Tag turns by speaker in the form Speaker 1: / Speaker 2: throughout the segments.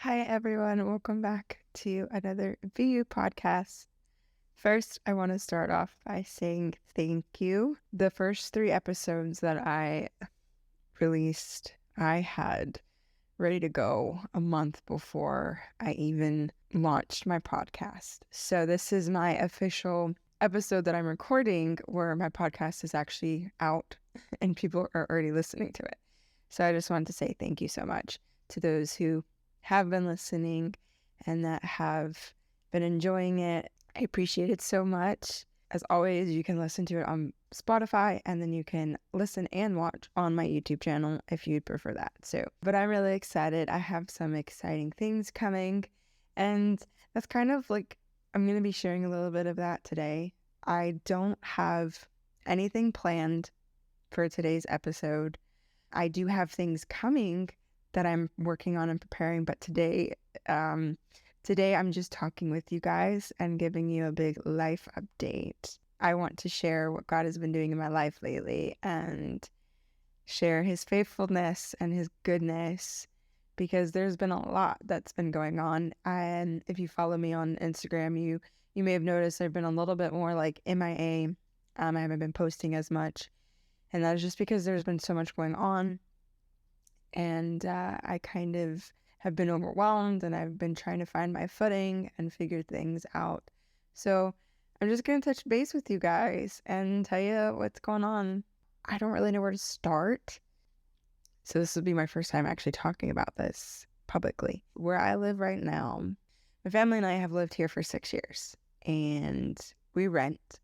Speaker 1: Hi, everyone. Welcome back to another BUpodcast. First, I want to start off by saying thank you. The first 3 episodes that I released, I had ready to go a month before I even launched my podcast. So, this is my official episode that I'm recording where my podcast is actually out and people are already listening to it. So, I just wanted to say thank you so much to those who have been listening and that have been enjoying it. I appreciate it so much. As always, you can listen to it on Spotify and then you can listen and watch on my YouTube channel if you'd prefer that. But I'm really excited. I have some exciting things coming, and that's kind of like, I'm going to be sharing a little bit of that today. I don't have anything planned for today's episode. I do have things coming that I'm working on and preparing, but today I'm just talking with you guys and giving you a big life update. I want to share what God has been doing in my life lately and share his faithfulness and his goodness, because there's been a lot that's been going on. And if you follow me on Instagram, you may have noticed I've been a little bit more like MIA. I haven't been posting as much, and that is just because there's been so much going on. And I kind of have been overwhelmed, and I've been trying to find my footing and figure things out. So I'm just going to touch base with you guys and tell you what's going on. I don't really know where to start. So this will be my first time actually talking about this publicly. Where I live right now, my family and I have lived here for 6 years, and we rent,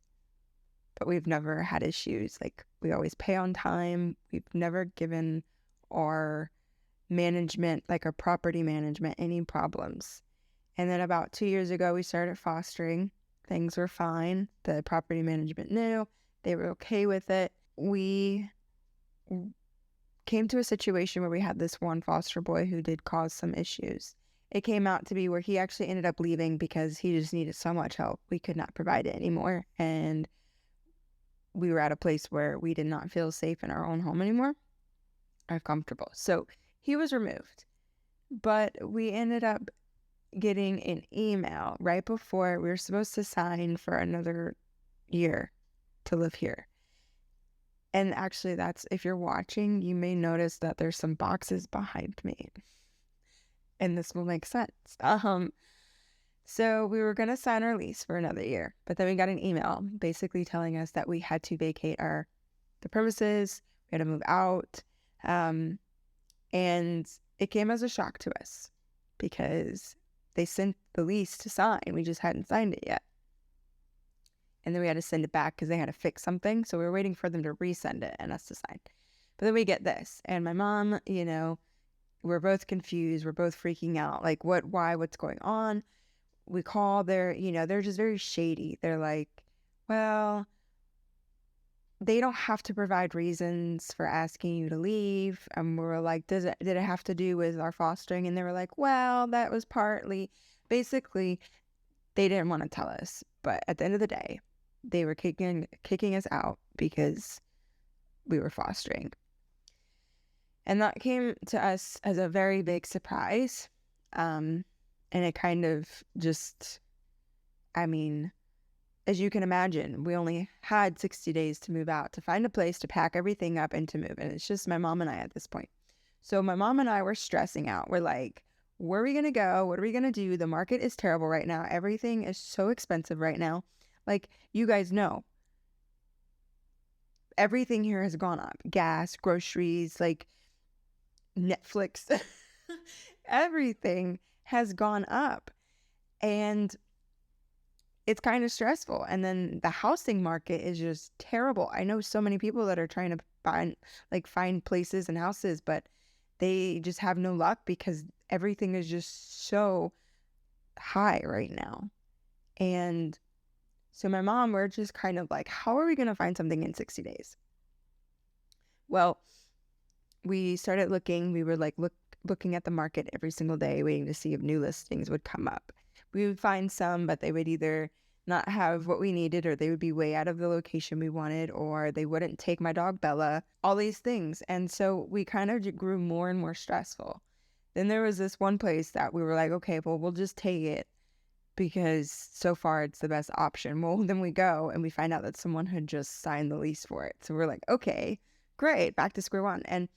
Speaker 1: but we've never had issues. Like, we always pay on time. We've never given our management, like our property management, any problems. And then about 2 years ago, we started fostering. Things were fine. The property management knew. They were okay with it. We came to a situation where we had this one foster boy who did cause some issues. It came out to be where he actually ended up leaving because he just needed so much help. We could not provide it anymore. And we were at a place where we did not feel safe in our own home anymore or comfortable. So he was removed. But we ended up getting an email right before we were supposed to sign for another year to live here. And actually, that's, if you're watching, you may notice that there's some boxes behind me. And this will make sense. So we were going to sign our lease for another year, but then we got an email basically telling us that we had to vacate the premises, we had to move out. And it came as a shock to us because they sent the lease to sign. We just hadn't signed it yet. And then we had to send it back because they had to fix something. So we were waiting for them to resend it and us to sign. But then we get this. And my mom, we're both confused. We're both freaking out. Like, what's going on? We call, they're just very shady. They're like, well, they don't have to provide reasons for asking you to leave. And we were like, did it have to do with our fostering? And they were like, well, that was partly. Basically, they didn't want to tell us. But at the end of the day, they were kicking us out because we were fostering. And that came to us as a very big surprise. And it kind of just, as you can imagine, we only had 60 days to move out, to find a place, to pack everything up, and to move. And it's just my mom and I at this point. So my mom and I were stressing out. We're like, where are we going to go? What are we going to do? The market is terrible right now. Everything is so expensive right now. Like, you guys know, everything here has gone up. Gas, groceries, like Netflix, everything has gone up. And it's kind of stressful. And then the housing market is just terrible. I know so many people that are trying to find places and houses, but they just have no luck because everything is just so high right now. And so my mom, we're just kind of like, how are we going to find something in 60 days? Well, we started looking. We were like looking at the market every single day, waiting to see if new listings would come up. We would find some, but they would either not have what we needed, or they would be way out of the location we wanted, or they wouldn't take my dog Bella, all these things. And so we kind of grew more and more stressful. Then there was this one place that we were like, okay, well, we'll just take it because so far it's the best option. Well, then we go and we find out that someone had just signed the lease for it. So we're like, okay, great, back to square one. And,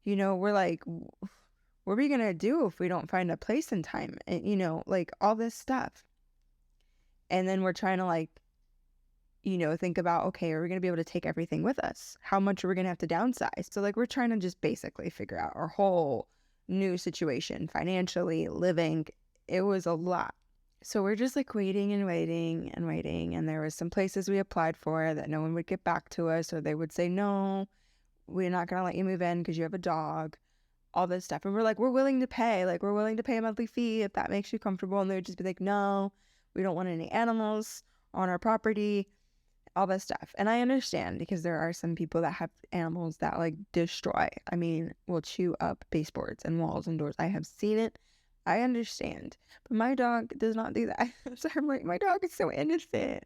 Speaker 1: we're like, what are we going to do if we don't find a place in time? And, like all this stuff. And then we're trying to think about, okay, are we going to be able to take everything with us? How much are we going to have to downsize? So we're trying to just basically figure out our whole new situation financially, living. It was a lot. So we're just waiting and waiting and waiting. And there was some places we applied for that no one would get back to us, or they would say, no, we're not going to let you move in because you have a dog, all this stuff. And we're like, we're willing to pay. We're willing to pay a monthly fee if that makes you comfortable. And they would just be like, no, we don't want any animals on our property, all this stuff. And I understand, because there are some people that have animals that destroy. I mean, will chew up baseboards and walls and doors. I have seen it. I understand. But my dog does not do that. So I'm like, my dog is so innocent.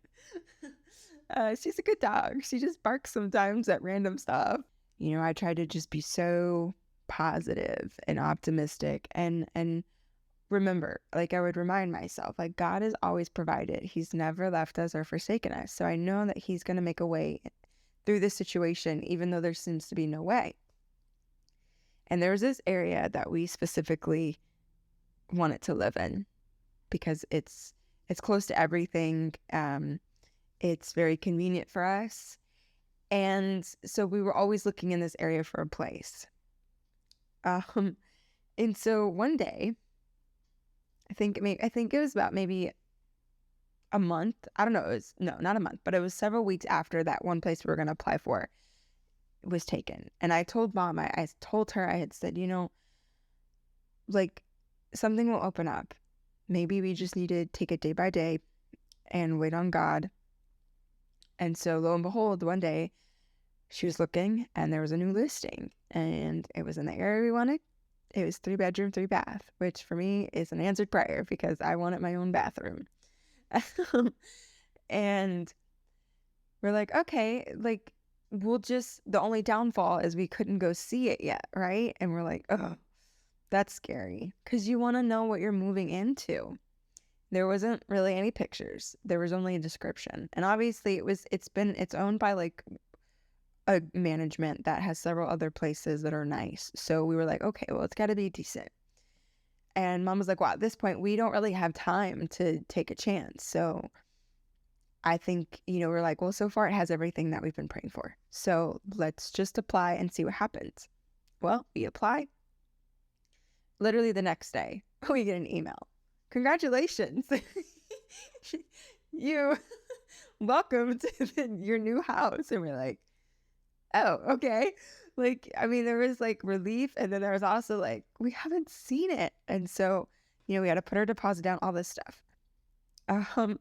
Speaker 1: She's a good dog. She just barks sometimes at random stuff. I try to just be so positive and optimistic and remember, I would remind myself, God has always provided. He's never left us or forsaken us. So I know that he's going to make a way through this situation, even though there seems to be no way. And there's this area that we specifically wanted to live in because it's close to everything. It's very convenient for us. And so we were always looking in this area for a place. And so one day, I think it was about maybe a month. I don't know. Not a month, but it was several weeks after that one place we were going to apply for was taken. And I told Mom, I told her, I had said, something will open up. Maybe we just need to take it day by day and wait on God. And so lo and behold, one day she was looking and there was a new listing and it was in the area we wanted. It was 3-bedroom, 3-bath, which for me is an answered prayer because I wanted my own bathroom. And we're like, okay, the only downfall is we couldn't go see it yet, right? And we're like, oh, that's scary because you want to know what you're moving into. There wasn't really any pictures. There was only a description. And obviously it's owned by a management that has several other places that are nice. So we were like, okay, well, it's got to be decent. And Mom was like, well, at this point, we don't really have time to take a chance. So I think, we're like, well, so far it has everything that we've been praying for. So let's just apply and see what happens. Well, we apply. Literally the next day, we get an email. Congratulations. You welcome to your new house. And we're like, oh, okay. There was relief, and then there was also we haven't seen it. And so, we had to put our deposit down, all this stuff. But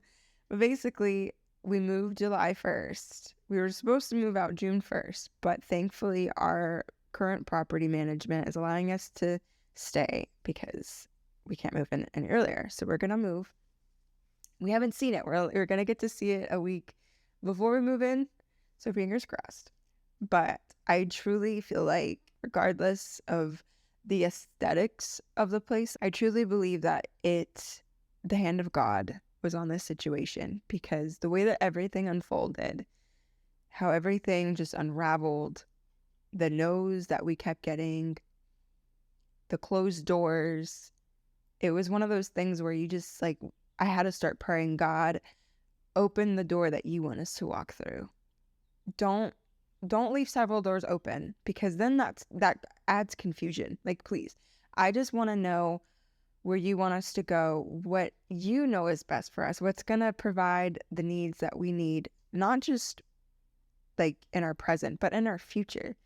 Speaker 1: basically we moved July 1st. We were supposed to move out June 1st, but thankfully our current property management is allowing us to stay because we can't move in any earlier. So we're going to move. We haven't seen it. We're going to get to see it a week before we move in. So fingers crossed. But I truly feel like regardless of the aesthetics of the place, I truly believe that the hand of God was on this situation, because the way that everything unfolded, how everything just unraveled, the no's that we kept getting, the closed doors, it was one of those things where you just I had to start praying, God, open the door that you want us to walk through. Don't leave several doors open, because then that adds confusion. Please, I just want to know where you want us to go, what you know is best for us, what's going to provide the needs that we need, not just in our present, but in our future,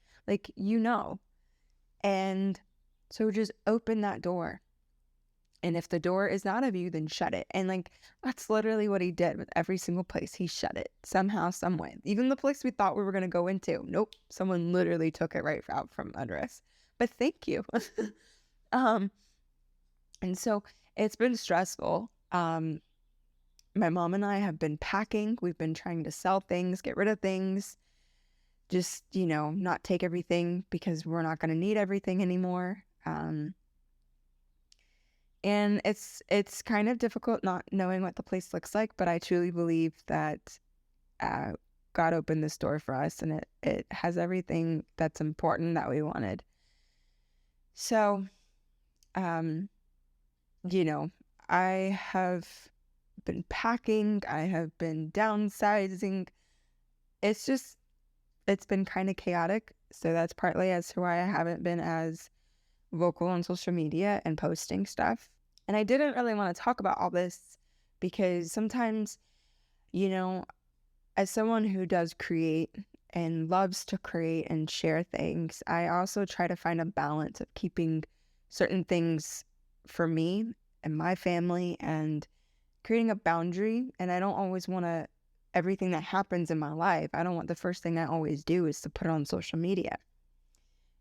Speaker 1: and so just open that door. And if the door is not of you, then shut it. And that's literally what he did with every single place. He shut it somehow, some way. Even the place we thought we were going to go into, nope, someone literally took it right out from under us. But thank you. And so it's been stressful. My mom and I have been packing. We've been trying to sell things, get rid of things, just, not take everything, because we're not going to need everything anymore. And it's kind of difficult not knowing what the place looks like, but I truly believe that God opened this door for us, and it has everything that's important that we wanted. So, you know, I have been packing, I have been downsizing. It's been kind of chaotic. So that's partly as to why I haven't been as vocal on social media and posting stuff. And I didn't really want to talk about all this because sometimes, you know, as someone who does create and loves to create and share things, I also try to find a balance of keeping certain things for me and my family and creating a boundary. And I don't always want to, everything that happens in my life, I don't want the first thing I always do is to put it on social media.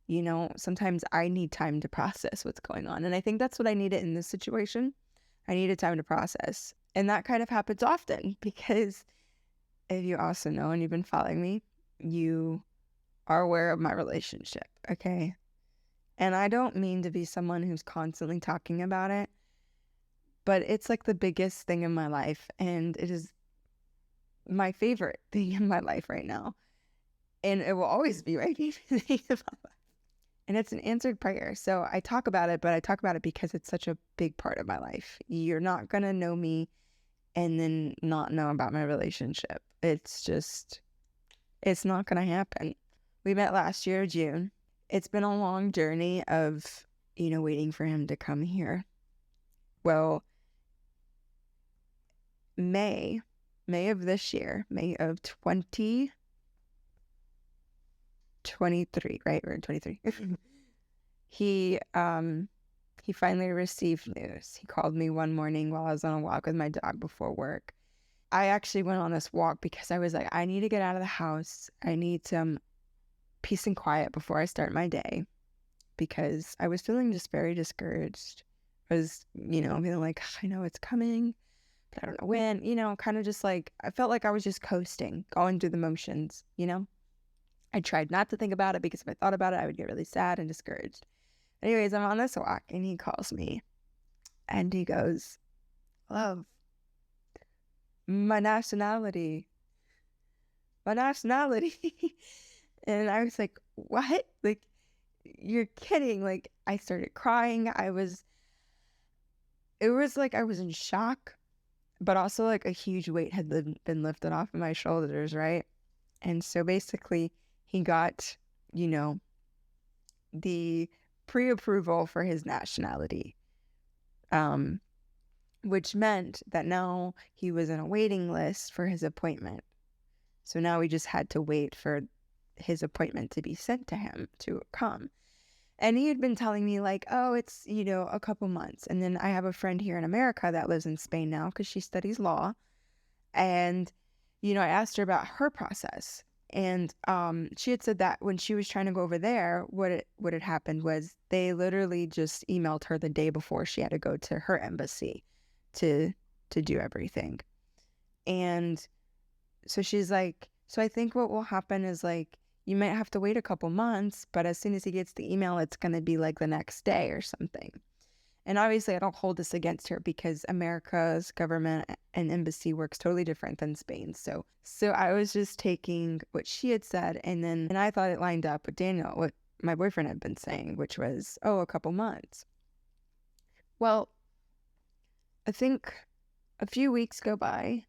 Speaker 1: You know, sometimes I need time to process what's going on. And I think that's what I needed in this situation. I needed time to process. And that kind of happens often because if you also know and you've been following me, you are aware of my relationship, okay? And I don't mean to be someone who's constantly talking about it, but it's like the biggest thing in my life. And it is my favorite thing in my life right now. And it will always be my favorite thing in my life. And it's an answered prayer. So I talk about it, but I talk about it because it's such a big part of my life. You're not going to know me and then not know about my relationship. It's not going to happen. We met last year, June. It's been a long journey of, waiting for him to come here. Well, May of this year, May of 2023, right? We're in 23. He finally received news. He called me one morning while I was on a walk with my dog before work. I actually went on this walk because I was like, I need to get out of the house. I need some peace and quiet before I start my day because I was feeling just very discouraged. I was, feeling like, I know it's coming, but I don't know when, kind of just like, I felt like I was just coasting, going through the motions, I tried not to think about it because if I thought about it, I would get really sad and discouraged. Anyways, I'm on this walk and he calls me and he goes, "Love, my nationality. And I was like, what? Like, you're kidding. Like, I started crying. It was like I was in shock, but also like a huge weight had been lifted off of my shoulders, right? And so basically he got, the pre-approval for his nationality, which meant that now he was in a waiting list for his appointment. So now we just had to wait for his appointment to be sent to him to come. And he had been telling me like, oh, it's, a couple months. And then I have a friend here in America that lives in Spain now because she studies law. And, I asked her about her process. And she had said that when she was trying to go over there, what had happened was they literally just emailed her the day before she had to go to her embassy to do everything. And so she's like, so I think what will happen is like, you might have to wait a couple months, but as soon as he gets the email, it's going to be like the next day or something. And obviously I don't hold this against her because America's government and embassy works totally different than Spain. So I was just taking what she had said and I thought it lined up with Daniel, what my boyfriend had been saying, which was, oh, a couple months. Well, I think a few weeks go by.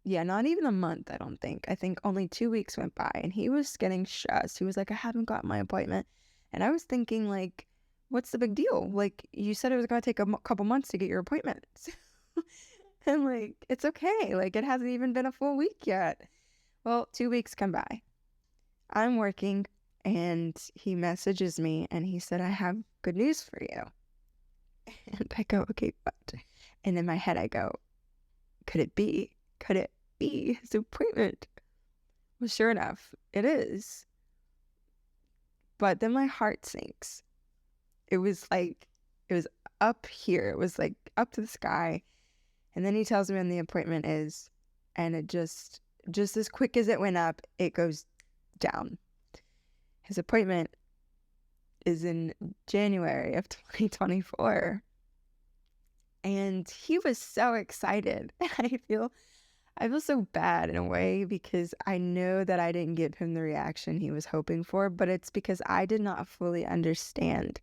Speaker 1: Yeah, not even a month, I don't think. I think only 2 weeks went by and he was getting stressed. He was like, I haven't got my appointment. And I was thinking like, what's the big deal? Like, you said it was going to take a couple months to get your appointment. And like, it's okay. Like, it hasn't even been a full week yet. Well, 2 weeks come by. I'm working and he messages me and he said, I have good news for you. And I go, okay, what? And in my head, I go, could it be his appointment? Well, sure enough, it is. But then my heart sinks. It was up here. It was like up to the sky. And then he tells me when the appointment is, and it just as quick as it went up, it goes down. His appointment is in January of 2024. And he was so excited. I feel so bad in a way because I know that I didn't give him the reaction he was hoping for, but it's because I did not fully understand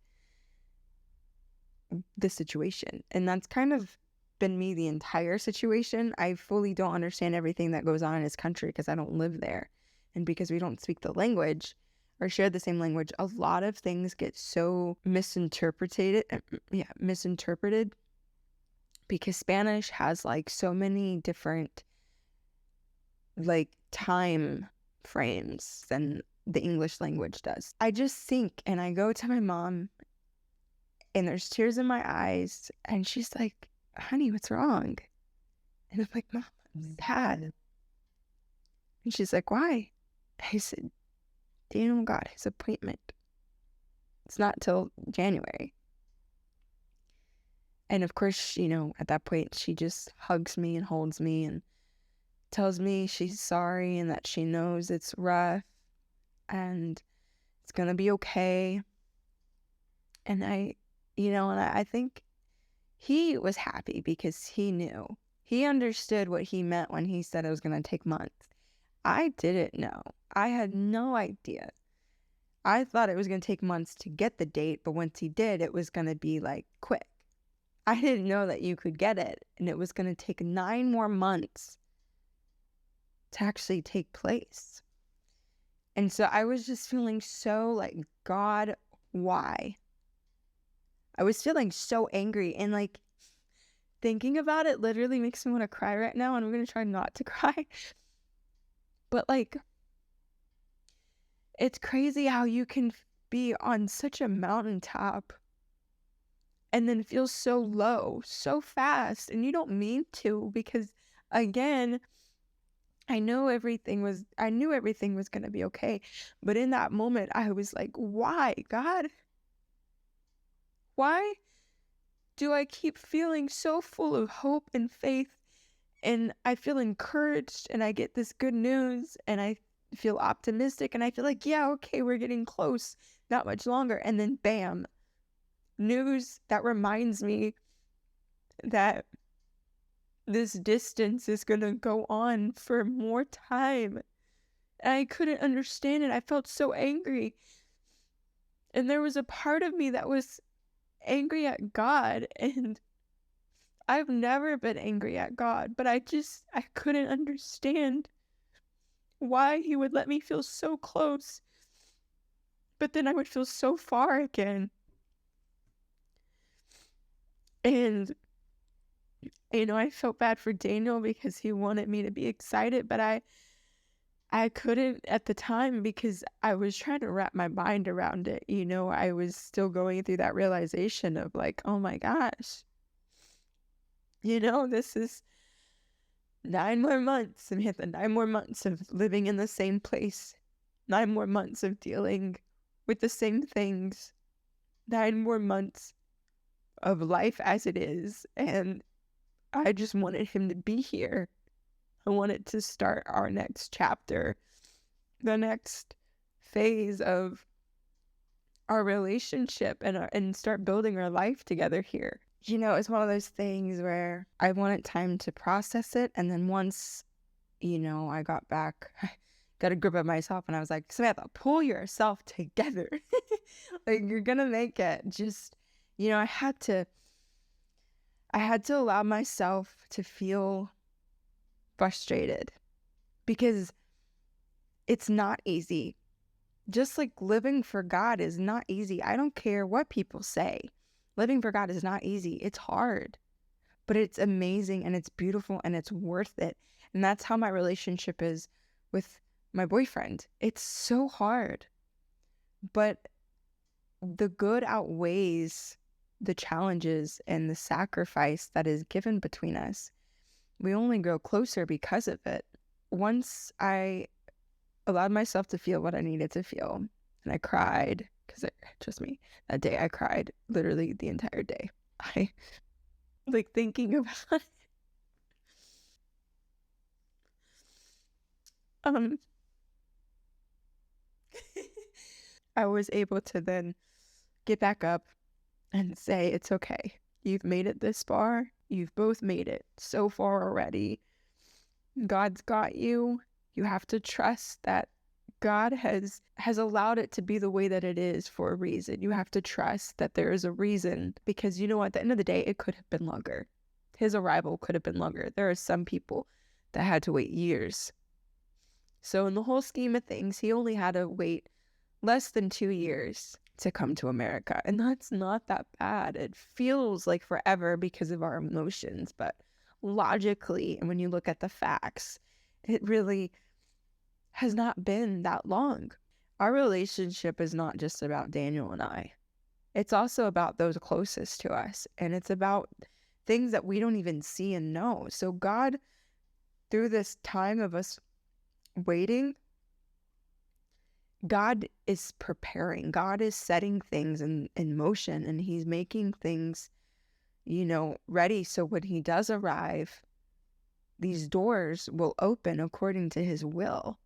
Speaker 1: the situation. And that's kind of been me the entire situation. I fully don't understand everything that goes on in his country because I don't live there. And because we don't speak the language or share the same language, a lot of things get so misinterpreted. Misinterpreted because Spanish has like so many different like time frames than the English language does. I just think, and I go to my mom and there's tears in my eyes and she's like, honey, what's wrong? And I'm like, Mom, I'm sad. And she's like, why? I said, Daniel got his appointment. It's not till January. And of course, at that point, she just hugs me and holds me and tells me she's sorry and that she knows it's rough and it's gonna be okay. And I think he was happy because he knew. He understood what he meant when he said it was gonna take months. I didn't know. I had no idea. I thought it was gonna take months to get the date, but once he did, it was gonna be like quick. I didn't know that you could get it, and it was gonna take 9 more months to actually take place. And so I was just feeling so like, God, why? I was feeling so angry, and like thinking about it literally makes me want to cry right now, and I'm going to try not to cry. But like, it's crazy how you can be on such a mountaintop and then feel so low so fast, and you don't mean to, because again, I knew everything was going to be okay. But in that moment, I was like, why, God? Why do I keep feeling so full of hope and faith? And I feel encouraged and I get this good news and I feel optimistic and I feel like, yeah, okay, we're getting close, not much longer. And then bam, news that reminds me that this distance is going to go on for more time. And I couldn't understand it. I felt so angry. And there was a part of me that was angry at God. And I've never been angry at God, but I couldn't understand why he would let me feel so close, but then I would feel so far again. And I felt bad for Daniel because he wanted me to be excited, but I couldn't at the time because I was trying to wrap my mind around it. I was still going through that realization of like, oh my gosh, this is 9 more months, and we had the 9 more months of living in the same place, 9 more months of dealing with the same things, 9 more months of life as it is, and I just wanted him to be here. I wanted to start our next chapter, the next phase of our relationship, and start building our life together here. It's one of those things where I wanted time to process it, and then once, I got back, I got a grip of myself, and I was like, Samantha, pull yourself together. Like, you're gonna make it. Just, I had to allow myself to feel frustrated because it's not easy. Just like living for God is not easy. I don't care what people say. Living for God is not easy. It's hard, but it's amazing and it's beautiful and it's worth it. And that's how my relationship is with my boyfriend. It's so hard, but the good outweighs the challenges and the sacrifice that is given between us. We only grow closer because of it. Once I allowed myself to feel what I needed to feel, and I cried, because trust me, that day I cried literally the entire day. I like thinking about it. I was able to then get back up and say, it's okay. You've made it this far. You've both made it so far already. God's got you. You have to trust that God has allowed it to be the way that it is for a reason. You have to trust that there is a reason, because you know, at the end of the day, it could have been longer. His arrival could have been longer. There are some people that had to wait years. So in the whole scheme of things, he only had to wait less than 2 years to come to America. And that's not that bad. It feels like forever because of our emotions, but logically, and when you look at the facts, it really has not been that long. Our relationship is not just about Daniel and I. It's also about those closest to us, and it's about things that we don't even see and know. So God, through this time of us waiting, God is preparing. God is setting things in motion, and he's making things, ready. So when he does arrive, these doors will open according to his will.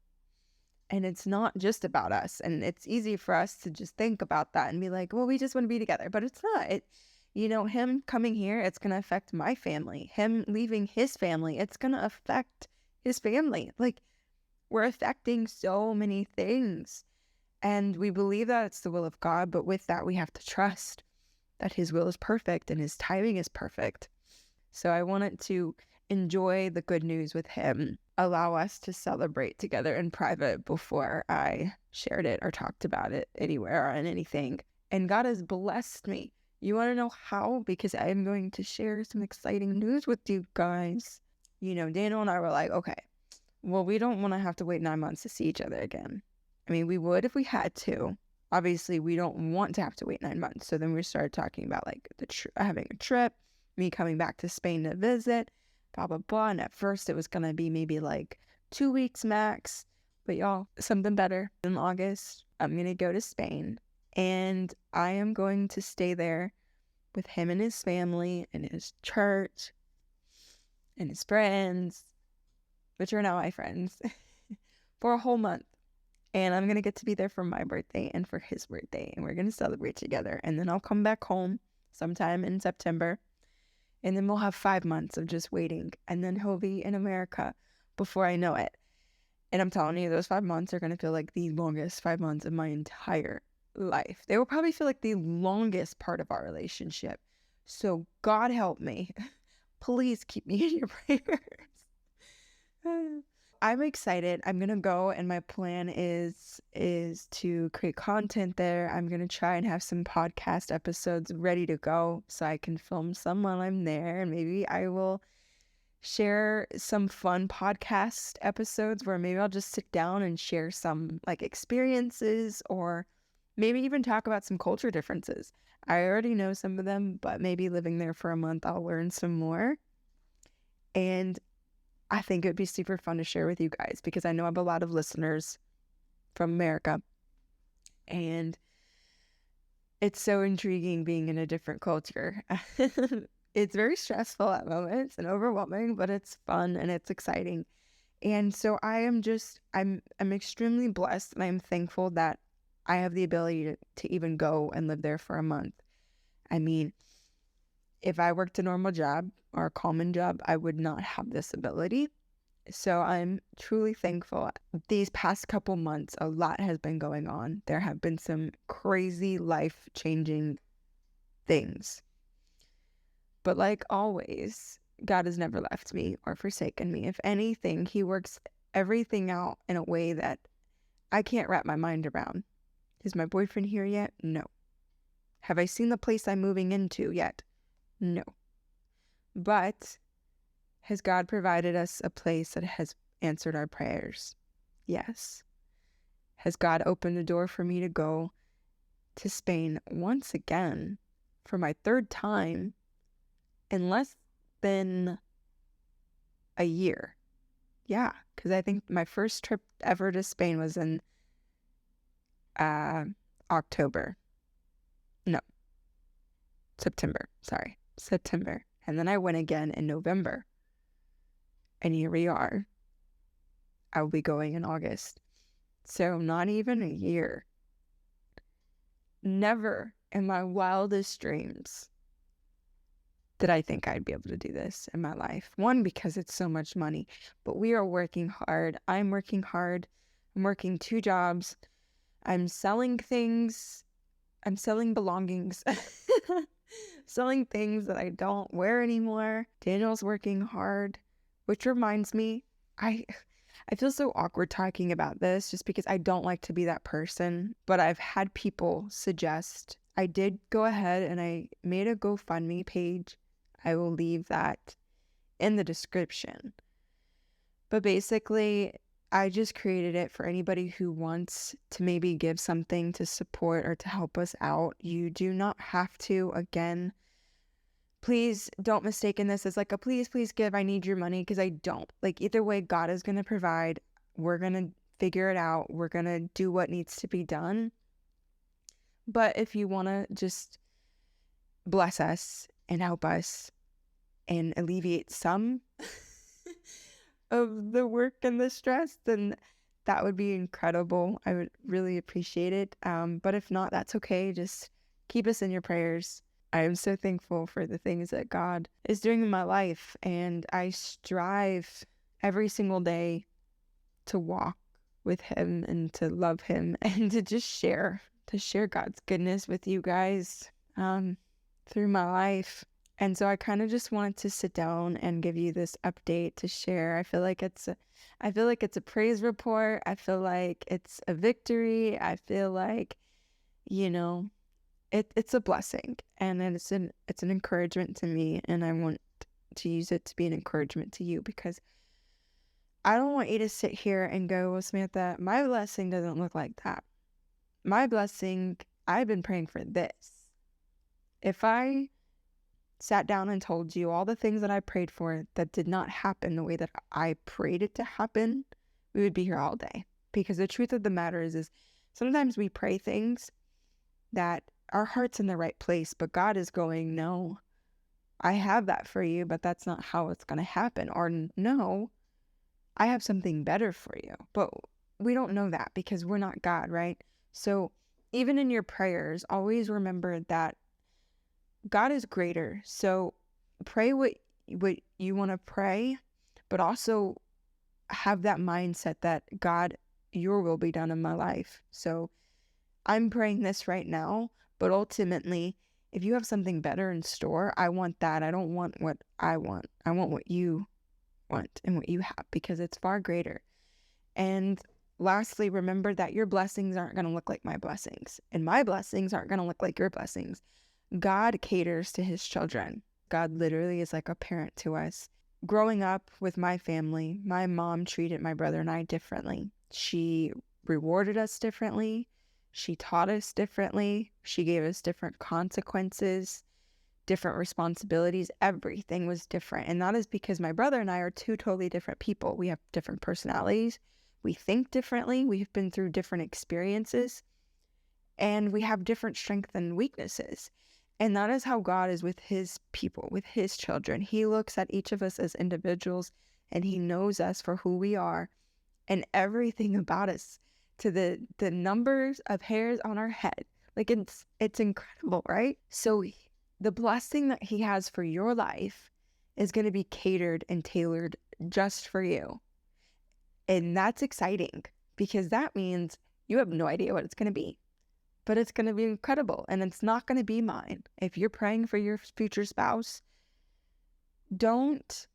Speaker 1: And it's not just about us. And it's easy for us to just think about that and be like, well, we just want to be together. But it's not. Him coming here, it's going to affect my family. Him leaving his family, it's going to affect his family. Like, we're affecting so many things. And we believe that it's the will of God. But with that, we have to trust that his will is perfect and his timing is perfect. So I wanted to enjoy the good news with him, allow us to celebrate together in private before I shared it or talked about it anywhere or on anything. And God has blessed me. You want to know how? Because I am going to share some exciting news with you guys. Daniel and I were like, okay, well, we don't want to have to wait 9 months to see each other again. I mean, we would if we had to. Obviously, we don't want to have to wait 9 months. So then we started talking about like having a trip, me coming back to Spain to visit, blah, blah, blah. And at first it was going to be maybe like 2 weeks max. But y'all, something better. In August, I'm going to go to Spain. And I am going to stay there with him and his family and his church and his friends, which are now my friends, for a whole month. And I'm going to get to be there for my birthday and for his birthday. And we're going to celebrate together. And then I'll come back home sometime in September. And then we'll have 5 months of just waiting. And then he'll be in America before I know it. And I'm telling you, those 5 months are going to feel like the longest 5 months of my entire life. They will probably feel like the longest part of our relationship. So God help me. Please keep me in your prayers. I'm excited. I'm going to go, and my plan is to create content there. I'm going to try and have some podcast episodes ready to go so I can film some while I'm there, and maybe I will share some fun podcast episodes where maybe I'll just sit down and share some like experiences, or maybe even talk about some culture differences. I already know some of them, but maybe living there for a month, I'll learn some more. And I think it would be super fun to share with you guys, because I know I have a lot of listeners from America, and it's so intriguing being in a different culture. It's very stressful at moments and overwhelming, but it's fun and it's exciting. And so I'm extremely blessed, and I'm thankful that I have the ability to even go and live there for a month. I mean, if I worked a normal job or a common job, I would not have this ability. So I'm truly thankful. These past couple months, a lot has been going on. There have been some crazy life-changing things. But like always, God has never left me or forsaken me. If anything, he works everything out in a way that I can't wrap my mind around. Is my boyfriend here yet? No. Have I seen the place I'm moving into yet? No. But has God provided us a place that has answered our prayers? Yes. Has God opened a door for me to go to Spain once again for my 3rd time in less than a year? Yeah, because I think my first trip ever to Spain was in October. No, September. Sorry, September. And then I went again in November. And here we are. I will be going in August. So not even a year. Never in my wildest dreams that I think I'd be able to do this in my life. One, because it's so much money, but we are working hard. I'm working hard. I'm working 2 jobs. I'm selling things. I'm selling belongings. Selling things that I don't wear anymore. Daniel's working hard, which reminds me, I feel so awkward talking about this just because I don't like to be that person, but I've had people suggest. I did go ahead and I made a GoFundMe page. I will leave that in the description. But basically, I just created it for anybody who wants to maybe give something to support or to help us out. You do not have to. Again, please don't mistake this as like a please give, I need your money, because I don't. Like, either way, God is going to provide. We're going to figure it out. We're going to do what needs to be done. But if you want to just bless us and help us and alleviate some of the work and the stress, then that would be incredible. I would really appreciate it. But if not, that's okay. Just keep us in your prayers. I am so thankful for the things that God is doing in my life, and I strive every single day to walk with Him and to love Him and to just share God's goodness with you guys through my life. And so I kind of just wanted to sit down and give you this update to share. I feel like it's a praise report. I feel like it's a victory. I feel like, it's a blessing, and it's an encouragement to me, and I want to use it to be an encouragement to you, because I don't want you to sit here and go, well, Samantha, my blessing doesn't look like that. My blessing, I've been praying for this. If I sat down and told you all the things that I prayed for that did not happen the way that I prayed it to happen, we would be here all day. Because the truth of the matter is sometimes we pray things that our heart's in the right place, but God is going, no, I have that for you, but that's not how it's going to happen. Or no, I have something better for you. But we don't know that because we're not God, right? So even in your prayers, always remember that God is greater. So pray what you want to pray, but also have that mindset that God, your will be done in my life. So I'm praying this right now, but ultimately, if you have something better in store, I want that. I don't want what I want. I want what you want and what you have, because it's far greater. And lastly, remember that your blessings aren't going to look like my blessings, and my blessings aren't going to look like your blessings. God caters to His children. God literally is like a parent to us. Growing up with my family, my mom treated my brother and I differently. She rewarded us differently. She taught us differently. She gave us different consequences, different responsibilities. Everything was different. And that is because my brother and I are 2 totally different people. We have different personalities. We think differently. We've been through different experiences. And we have different strengths and weaknesses. And that is how God is with His people, with His children. He looks at each of us as individuals, and He knows us for who we are and everything about us, to the numbers of hairs on our head. Like, it's incredible, right? So the blessing that He has for your life is going to be catered and tailored just for you. And that's exciting, because that means you have no idea what it's going to be. But it's going to be incredible, and it's not going to be mine. If you're praying for your future spouse, don't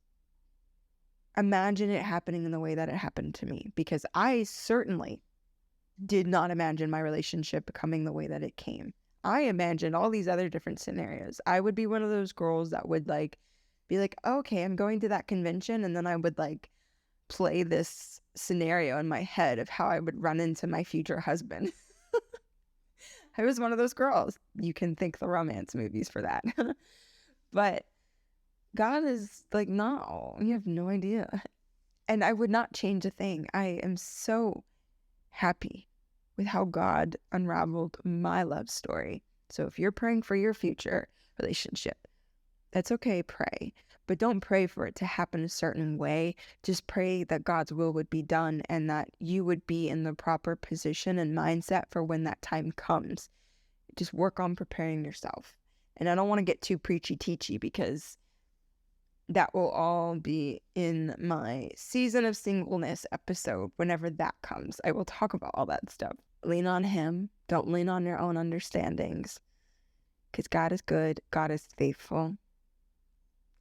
Speaker 1: imagine it happening in the way that it happened to me, because I certainly did not imagine my relationship becoming the way that it came. I imagined all these other different scenarios. I would be one of those girls that would be like, okay, I'm going to that convention, and then I would play this scenario in my head of how I would run into my future husband. I was one of those girls. You can thank the romance movies for that. But God is like, no, you have no idea. And I would not change a thing. I am so happy with how God unraveled my love story. So if you're praying for your future relationship, that's okay, pray. But don't pray for it to happen a certain way. Just pray that God's will would be done, and that you would be in the proper position and mindset for when that time comes. Just work on preparing yourself. And I don't want to get too preachy teachy because that will all be in my season of singleness episode. Whenever that comes, I will talk about all that stuff. Lean on him. Don't lean on your own understandings, because God is good. God is faithful.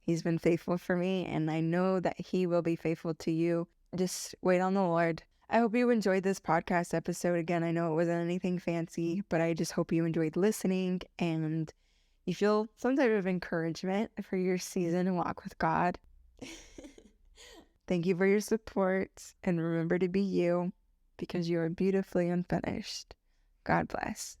Speaker 1: He's been faithful for me, and I know that he will be faithful to you. Just wait on the Lord. I hope you enjoyed this podcast episode. Again, I know it wasn't anything fancy, but I just hope you enjoyed listening and you feel some type of encouragement for your season and walk with God. Thank you for your support, and remember to be you, because you are beautifully unfinished. God bless.